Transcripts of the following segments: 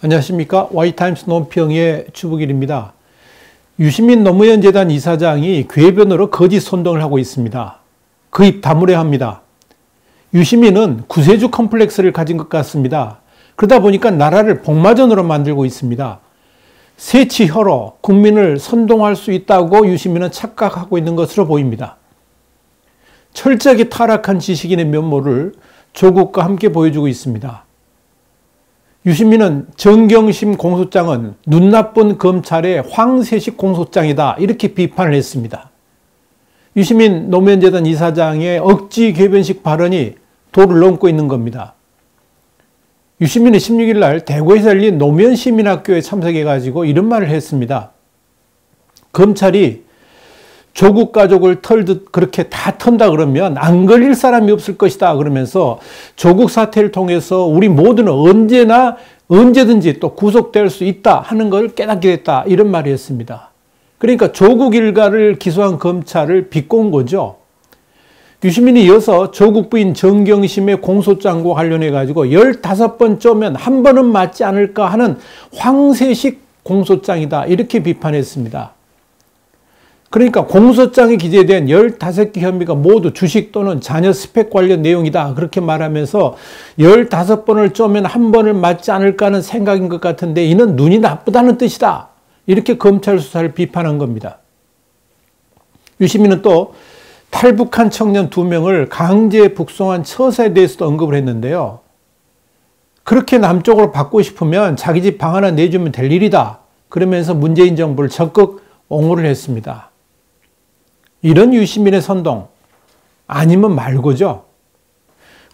안녕하십니까. Y타임스 논평의 주북일입니다. 유시민 노무현 재단 이사장이 궤변으로 거짓 선동을 하고 있습니다. 그 입 다물어야 합니다. 유시민은 구세주 컴플렉스를 가진 것 같습니다. 그러다 보니까 나라를 복마전으로 만들고 있습니다. 새치혀로 국민을 선동할 수 있다고 유시민은 착각하고 있는 것으로 보입니다. 철저하게 타락한 지식인의 면모를 조국과 함께 보여주고 있습니다. 유시민은 정경심 공소장은 눈 나쁜 검찰의 황새식 공소장이다 이렇게 비판을 했습니다. 유시민 노무현 재단 이사장의 억지 궤변식 발언이 도를 넘고 있는 겁니다. 유시민은 16일 날 대구에서 열린 노무현 시민학교에 참석해가지고 이런 말을 했습니다. 검찰이 조국 가족을 털듯 그렇게 다 턴다 그러면 안 걸릴 사람이 없을 것이다 그러면서 조국 사태를 통해서 우리 모두는 언제든지 또 구속될 수 있다 하는 걸 깨닫게 됐다 이런 말을 했습니다. 그러니까 조국 일가를 기소한 검찰을 비꼰 거죠. 유시민이 이어서 조국 부인 정경심의 공소장과 관련해 가지고 15번 쪼면 한 번은 맞지 않을까 하는 황새식 공소장이다 이렇게 비판했습니다. 그러니까 공소장에 기재된 15개 혐의가 모두 주식 또는 자녀 스펙 관련 내용이다 그렇게 말하면서 15번을 쪼면 한 번을 맞지 않을까 하는 생각인 것 같은데 이는 눈이 나쁘다는 뜻이다 이렇게 검찰 수사를 비판한 겁니다. 유시민은 또 탈북한 청년 2명을 강제 북송한 처사에 대해서도 언급을 했는데요. 그렇게 남쪽으로 받고 싶으면 자기 집 방 하나 내주면 될 일이다 그러면서 문재인 정부를 적극 옹호를 했습니다. 이런 유시민의 선동 아니면 말고죠.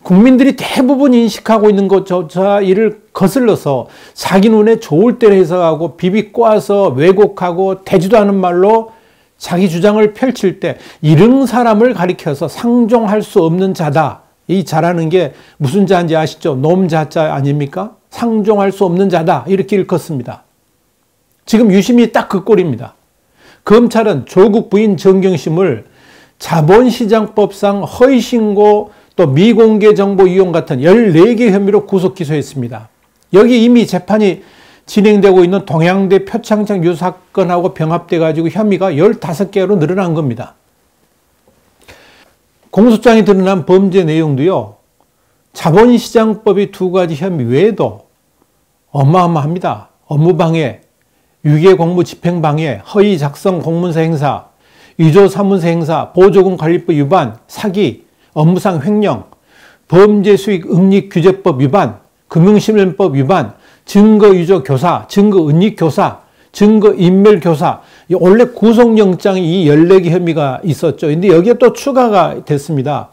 국민들이 대부분 인식하고 있는 것조차 이를 거슬러서 자기 눈에 좋을 대로 해석하고 비비꼬아서 왜곡하고 되지도 않은 말로 자기 주장을 펼칠 때 이런 사람을 가리켜서 상종할 수 없는 자다. 이 자라는 게 무슨 자인지 아시죠? 놈자자 아닙니까? 상종할 수 없는 자다. 이렇게 일컫습니다. 지금 유시민이 딱 그 꼴입니다. 검찰은 조국 부인 정경심을 자본시장법상 허위신고 또 미공개 정보 이용 같은 14개 혐의로 구속 기소했습니다. 여기 이미 재판이 진행되고 있는 동양대 표창장 유사 사건하고 병합돼 가지고 혐의가 15개로 늘어난 겁니다. 공소장에 드러난 범죄 내용도요. 자본시장법의 2가지 혐의 외에도 어마어마합니다. 업무방해, 유괴공무 집행방해, 허위 작성 공문서 행사, 위조 사문서 행사, 보조금 관리법 위반, 사기, 업무상 횡령, 범죄수익 응익규제법 위반, 금융실명법 위반, 증거유조 교사, 증거은닉 교사, 증거인멸 교사. 원래 구속영장이 이 14개 혐의가 있었죠. 근데 여기에 또 추가가 됐습니다.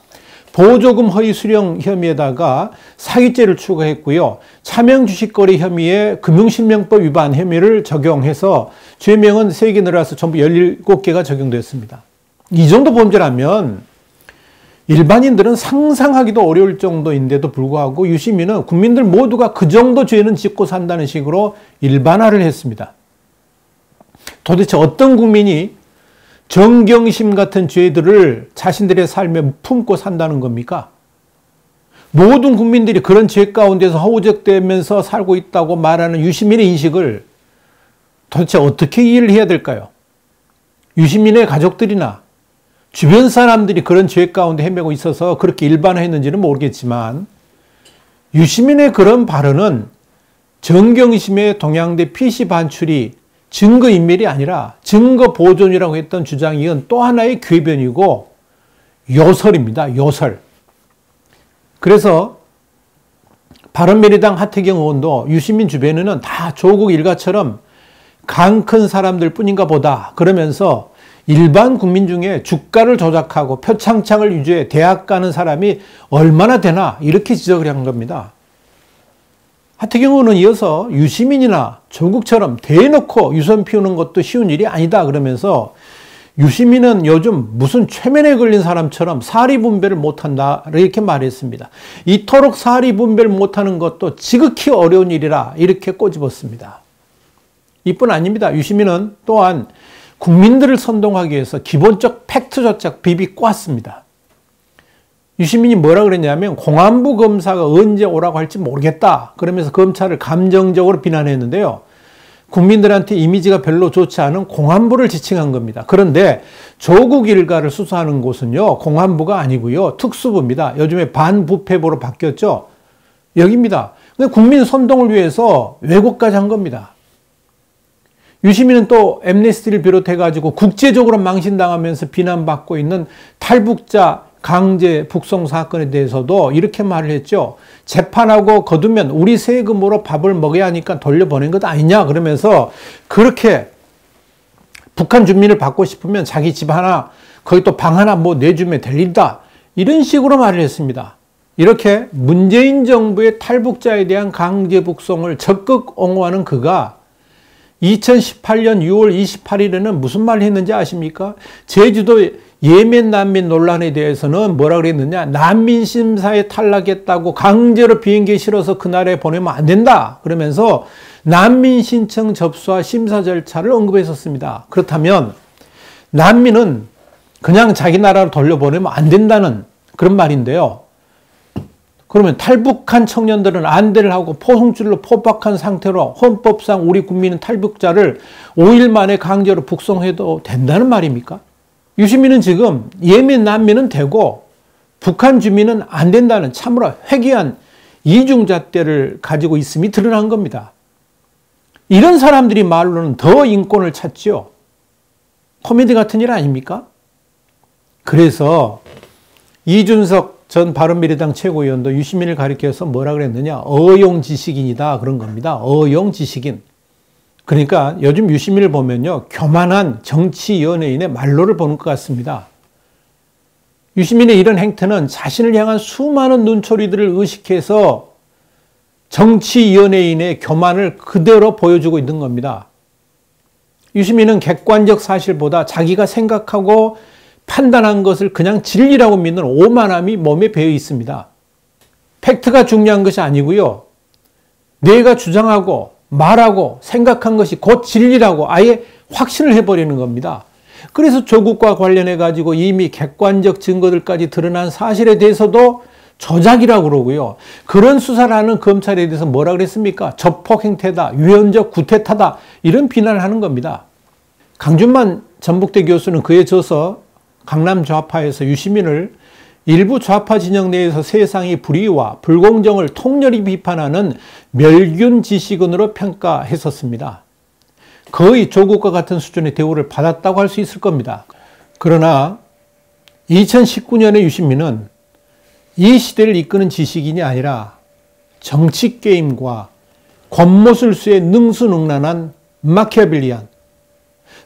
보조금 허위 수령 혐의에다가 사기죄를 추가했고요. 차명 주식거래 혐의에 금융실명법 위반 혐의를 적용해서 죄명은 3개 늘어나서 전부 17개가 적용됐습니다. 이 정도 범죄라면 일반인들은 상상하기도 어려울 정도인데도 불구하고 유시민은 국민들 모두가 그 정도 죄는 짓고 산다는 식으로 일반화를 했습니다. 도대체 어떤 국민이 정경심 같은 죄들을 자신들의 삶에 품고 산다는 겁니까? 모든 국민들이 그런 죄 가운데서 허우적대면서 살고 있다고 말하는 유시민의 인식을 도대체 어떻게 이해를 해야 될까요? 유시민의 가족들이나 주변 사람들이 그런 죄 가운데 헤매고 있어서 그렇게 일반화했는지는 모르겠지만 유시민의 그런 발언은 정경심의 동양대 PC 반출이 증거인멸이 아니라 증거보존이라고 했던 주장이 또 하나의 궤변이고 요설입니다. 요설. 그래서 바른미래당 하태경 의원도 유시민 주변에는 다 조국 일가처럼 강 큰 사람들 뿐인가 보다 그러면서 일반 국민 중에 주가를 조작하고 표창장을 유지해 대학 가는 사람이 얼마나 되나 이렇게 지적을 한 겁니다. 하태경 의원은 이어서 유시민이나 조국처럼 대놓고 유선 피우는 것도 쉬운 일이 아니다 그러면서 유시민은 요즘 무슨 최면에 걸린 사람처럼 사리분별을 못한다 이렇게 말했습니다. 이토록 사리분별 못하는 것도 지극히 어려운 일이라 이렇게 꼬집었습니다. 이뿐 아닙니다. 유시민은 또한 국민들을 선동하기 위해서 기본적 팩트조차 비비꼬았습니다. 유시민이 뭐라 그랬냐면 공안부 검사가 언제 오라고 할지 모르겠다. 그러면서 검찰을 감정적으로 비난했는데요. 국민들한테 이미지가 별로 좋지 않은 공안부를 지칭한 겁니다. 그런데 조국 일가를 수사하는 곳은요, 공안부가 아니고요, 특수부입니다. 요즘에 반부패부로 바뀌었죠. 여기입니다. 국민 선동을 위해서 왜곡까지 한 겁니다. 유시민은 또 엠네스티를 비롯해가지고 국제적으로 망신당하면서 비난받고 있는 탈북자 강제 북송 사건에 대해서도 이렇게 말을 했죠. 재판하고 거두면 우리 세금으로 밥을 먹어야 하니까 돌려보낸 것 아니냐 그러면서 그렇게 북한 주민을 받고 싶으면 자기 집 하나 거기 또 방 하나 뭐 내주면 될 일이다. 이런 식으로 말을 했습니다. 이렇게 문재인 정부의 탈북자에 대한 강제 북송을 적극 옹호하는 그가 2018년 6월 28일에는 무슨 말을 했는지 아십니까? 제주도 예멘 난민 논란에 대해서는 뭐라 그랬느냐? 난민 심사에 탈락했다고 강제로 비행기에 실어서 그날에 보내면 안 된다. 그러면서 난민 신청 접수와 심사 절차를 언급했었습니다. 그렇다면 난민은 그냥 자기 나라로 돌려보내면 안 된다는 그런 말인데요. 그러면 탈북한 청년들은 안대를 하고 포승줄로 포박한 상태로 헌법상 우리 국민은 탈북자를 5일 만에 강제로 북송해도 된다는 말입니까? 유시민은 지금 예멘 난민은 되고 북한 주민은 안 된다는 참으로 회개한 이중잣대를 가지고 있음이 드러난 겁니다. 이런 사람들이 말로는 더 인권을 찾죠. 코미디 같은 일 아닙니까? 그래서 이준석 전 바른미래당 최고위원도 유시민을 가리켜서 뭐라 그랬느냐? 어용지식인이다 그런 겁니다. 어용지식인. 그러니까 요즘 유시민을 보면요, 교만한 정치 연예인의 말로를 보는 것 같습니다. 유시민의 이런 행태는 자신을 향한 수많은 눈초리들을 의식해서 정치 연예인의 교만을 그대로 보여주고 있는 겁니다. 유시민은 객관적 사실보다 자기가 생각하고 판단한 것을 그냥 진리라고 믿는 오만함이 몸에 배어 있습니다. 팩트가 중요한 것이 아니고요, 내가 주장하고 말하고 생각한 것이 곧 진리라고 아예 확신을 해버리는 겁니다. 그래서 조국과 관련해 가지고 이미 객관적 증거들까지 드러난 사실에 대해서도 조작이라고 그러고요. 그런 수사를 하는 검찰에 대해서 뭐라 그랬습니까? 조폭 행태다, 유연적 구태타다, 이런 비난을 하는 겁니다. 강준만 전북대 교수는 그에 져서 강남 좌파에서 유시민을 일부 좌파 진영 내에서 세상의 불의와 불공정을 통렬히 비판하는 멸균 지식인으로 평가했었습니다. 거의 조국과 같은 수준의 대우를 받았다고 할 수 있을 겁니다. 그러나 2019년의 유시민은 이 시대를 이끄는 지식인이 아니라 정치 게임과 권모술수의 능수능란한 마키아벨리안,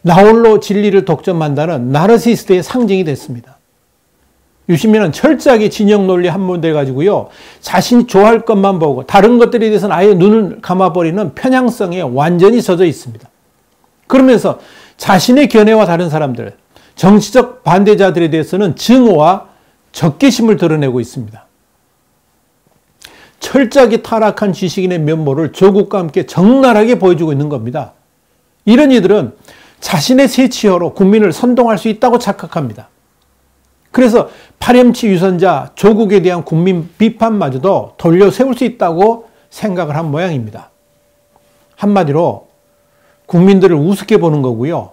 나홀로 진리를 독점한다는 나르시스트의 상징이 됐습니다. 유시민은 철저하게 진영 논리 함몰돼 가지고요, 자신이 좋아할 것만 보고 다른 것들에 대해서는 아예 눈을 감아버리는 편향성에 완전히 젖어 있습니다. 그러면서 자신의 견해와 다른 사람들, 정치적 반대자들에 대해서는 증오와 적개심을 드러내고 있습니다. 철저하게 타락한 지식인의 면모를 조국과 함께 적나라하게 보여주고 있는 겁니다. 이런 이들은 자신의 세치어로 국민을 선동할 수 있다고 착각합니다. 그래서 파렴치 유선자 조국에 대한 국민 비판마저도 돌려 세울 수 있다고 생각을 한 모양입니다. 한마디로 국민들을 우습게 보는 거고요,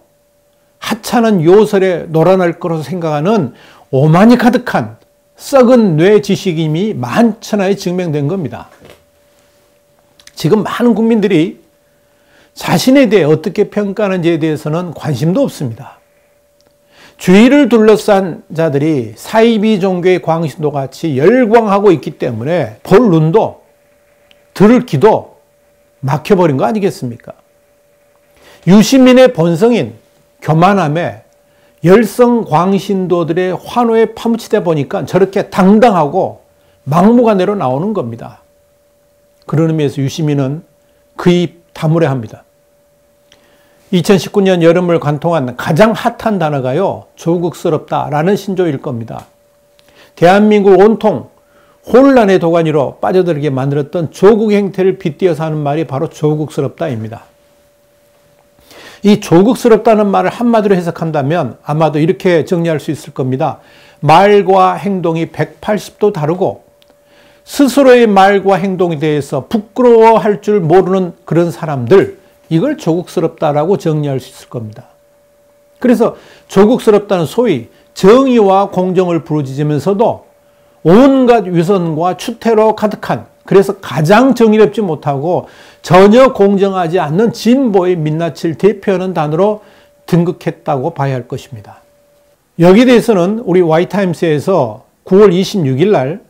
하찮은 요설에 놀아날 거라고 생각하는 오만이 가득한 썩은 뇌 지식인이 만천하에 증명된 겁니다. 지금 많은 국민들이 자신에 대해 어떻게 평가하는지에 대해서는 관심도 없습니다. 주의를 둘러싼 자들이 사이비 종교의 광신도 같이 열광하고 있기 때문에 볼 눈도 들을 귀도 막혀버린 거 아니겠습니까? 유시민의 본성인 교만함에 열성 광신도들의 환호에 파묻히다 보니까 저렇게 당당하고 막무가내로 나오는 겁니다. 그런 의미에서 유시민은 그 입 다물어야 합니다. 2019년 여름을 관통한 가장 핫한 단어가요, 조국스럽다라는 신조일 겁니다. 대한민국 온통 혼란의 도가니로 빠져들게 만들었던 조국 행태를 빗대어서 하는 말이 바로 조국스럽다입니다. 이 조국스럽다는 말을 한마디로 해석한다면 아마도 이렇게 정리할 수 있을 겁니다. 말과 행동이 180도 다르고 스스로의 말과 행동에 대해서 부끄러워할 줄 모르는 그런 사람들, 이걸 조국스럽다라고 정리할 수 있을 겁니다. 그래서 조국스럽다는 소위 정의와 공정을 부르짖으면서도 온갖 위선과 추태로 가득한, 그래서 가장 정의롭지 못하고 전혀 공정하지 않는 진보의 민낯을 대표하는 단어로 등극했다고 봐야 할 것입니다. 여기에 대해서는 우리 Y타임스에서 9월 26일 날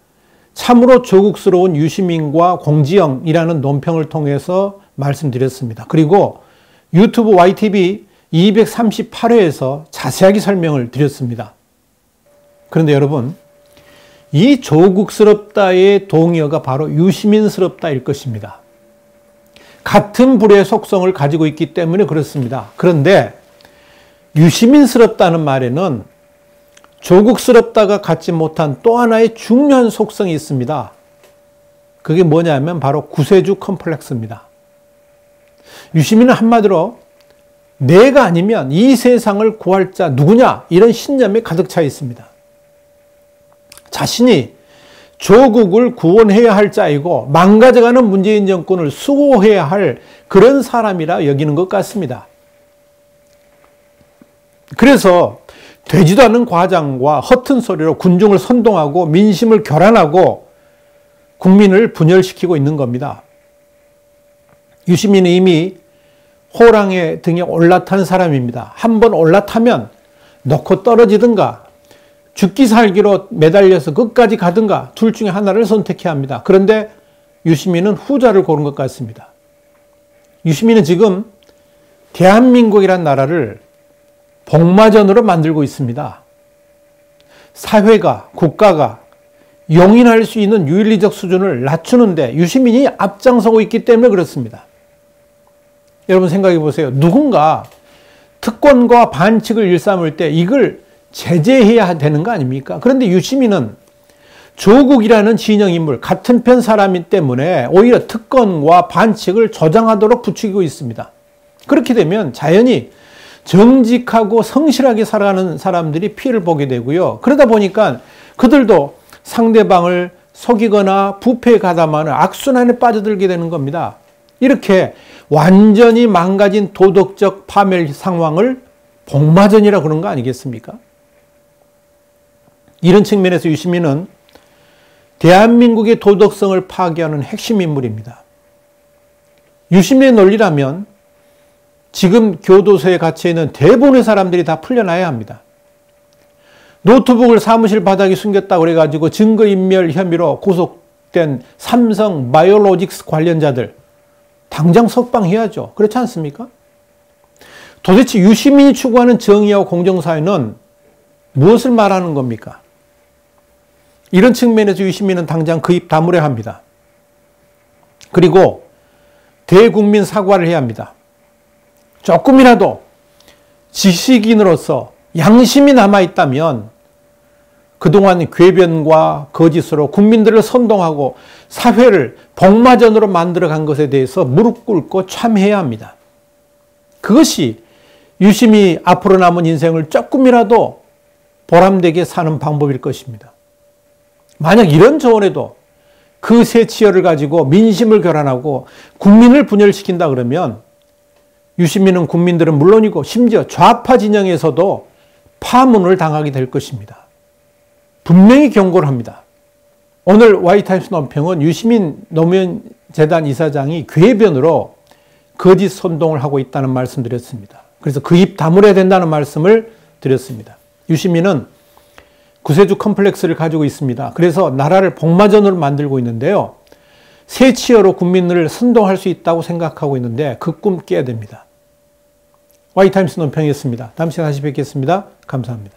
참으로 조국스러운 유시민과 공지영이라는 논평을 통해서 말씀드렸습니다. 그리고 유튜브 YTV 238회에서 자세하게 설명을 드렸습니다. 그런데 여러분, 이 조국스럽다의 동의어가 바로 유시민스럽다일 것입니다. 같은 불의 속성을 가지고 있기 때문에 그렇습니다. 그런데 유시민스럽다는 말에는 조국스럽다가 갖지 못한 또 하나의 중요한 속성이 있습니다. 그게 뭐냐면 바로 구세주 컴플렉스입니다. 유시민은 한마디로 내가 아니면 이 세상을 구할 자 누구냐, 이런 신념에 가득 차 있습니다. 자신이 조국을 구원해야 할 자이고 망가져가는 문재인 정권을 수호해야 할 그런 사람이라 여기는 것 같습니다. 그래서 되지도 않는 과장과 허튼 소리로 군중을 선동하고 민심을 교란하고 국민을 분열시키고 있는 겁니다. 유시민은 이미 호랑이 등에 올라탄 사람입니다. 한번 올라타면 놓고 떨어지든가 죽기 살기로 매달려서 끝까지 가든가 둘 중에 하나를 선택해야 합니다. 그런데 유시민은 후자를 고른 것 같습니다. 유시민은 지금 대한민국이란 나라를 복마전으로 만들고 있습니다. 사회가, 국가가 용인할 수 있는 윤리적 수준을 낮추는데 유시민이 앞장서고 있기 때문에 그렇습니다. 여러분 생각해 보세요. 누군가 특권과 반칙을 일삼을 때 이걸 제재해야 되는 거 아닙니까? 그런데 유시민은 조국이라는 진영인물, 같은 편 사람이기 때문에 오히려 특권과 반칙을 조장하도록 부추기고 있습니다. 그렇게 되면 자연히 정직하고 성실하게 살아가는 사람들이 피해를 보게 되고요. 그러다 보니까 그들도 상대방을 속이거나 부패에 가담하는 악순환에 빠져들게 되는 겁니다. 이렇게 완전히 망가진 도덕적 파멸 상황을 복마전이라 그런 거 아니겠습니까? 이런 측면에서 유시민은 대한민국의 도덕성을 파괴하는 핵심 인물입니다. 유시민의 논리라면 지금 교도소에 갇혀있는 대부분의 사람들이 다 풀려나야 합니다. 노트북을 사무실 바닥에 숨겼다고 그래가지고 증거인멸 혐의로 구속된 삼성 바이오로직스 관련자들 당장 석방해야죠. 그렇지 않습니까? 도대체 유시민이 추구하는 정의와 공정사회는 무엇을 말하는 겁니까? 이런 측면에서 유시민은 당장 그 입 다물어야 합니다. 그리고 대국민 사과를 해야 합니다. 조금이라도 지식인으로서 양심이 남아있다면 그동안 궤변과 거짓으로 국민들을 선동하고 사회를 복마전으로 만들어간 것에 대해서 무릎 꿇고 참회해야 합니다. 그것이 유심히 앞으로 남은 인생을 조금이라도 보람되게 사는 방법일 것입니다. 만약 이런 조언에도 그 새 치열을 가지고 민심을 교란하고 국민을 분열시킨다 그러면 유시민은 국민들은 물론이고 심지어 좌파 진영에서도 파문을 당하게 될 것입니다. 분명히 경고를 합니다. 오늘 Y타임스 논평은 유시민 노무현 재단 이사장이 궤변으로 거짓 선동을 하고 있다는 말씀드렸습니다. 그래서 그 입 다물어야 된다는 말씀을 드렸습니다. 유시민은 구세주 컴플렉스를 가지고 있습니다. 그래서 나라를 복마전으로 만들고 있는데요. 새 치어로 국민을 선동할 수 있다고 생각하고 있는데 그 꿈 깨야 됩니다. Y타임스 논평이었습니다. 다음 시간에 다시 뵙겠습니다. 감사합니다.